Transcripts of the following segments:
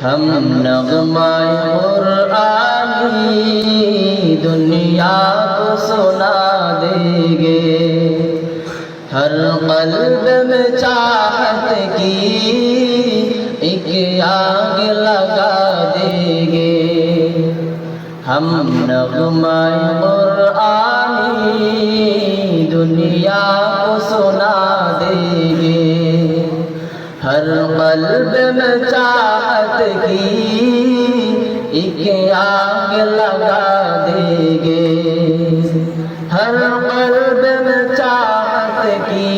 ہم نغمۂ قرآنی دنیا کو سنا دیں گے، ہر قلب میں چاہت کی ایک آگ لگا دیں گے۔ ہم نغمۂ قرآنی دنیا کو سنا دیں گے، ہر قلب میں چاہت کی ایک آگ لگا دیں گے، ہر قلب میں چاہت کی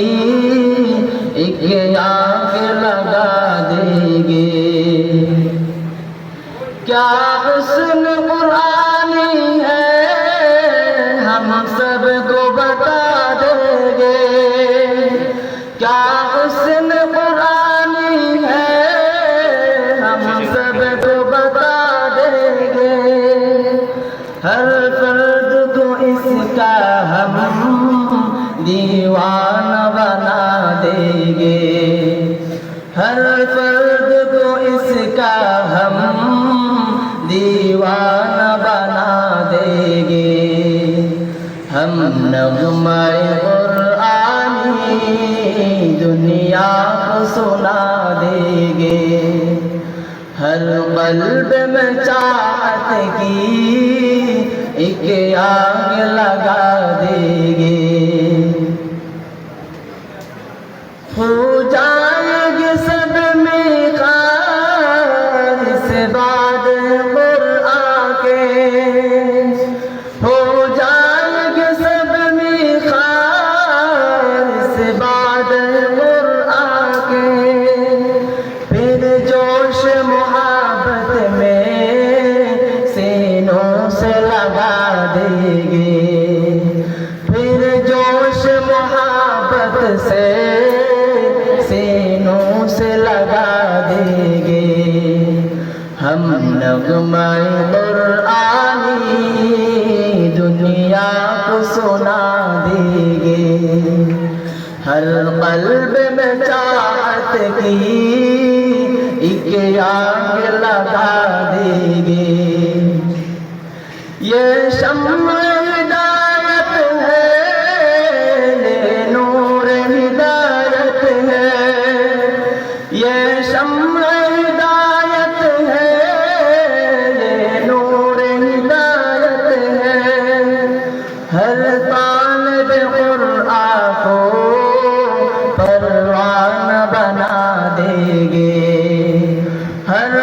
ایک آگ لگا دیں گے۔ کیا حسن قرآنی ہے ہم سب کو بتا دیں گے، کیا حسن قرآنی ہے ہم سب کو بتا دیں گے، ہر فرد کو اس کا ہم دیوانہ بنا دیں گے، ہر فرد کو اس کا ہم دیوانہ بنا دیں گے۔ ہم نغمۂ قرآنی دنیا کو سنا دیں گے، ہر قلب میں چاہت کی ایک آگ لگا دیں گے۔ ہو جائیں گے سب میقات اس بعد قرآن کے، ہو جائیں گے سب میقات اس بعد قرآن کے، پھر جوش محبت میں سینوں سے لگا دیں گے، پھر جوش محبت سے سینوں سے لگا دیں گے۔ ہم نغمۂ قرآنی دنیا کو سنا دیں گے، ہر قلب میں چاہت کی ایک آگ لگا دیں گے۔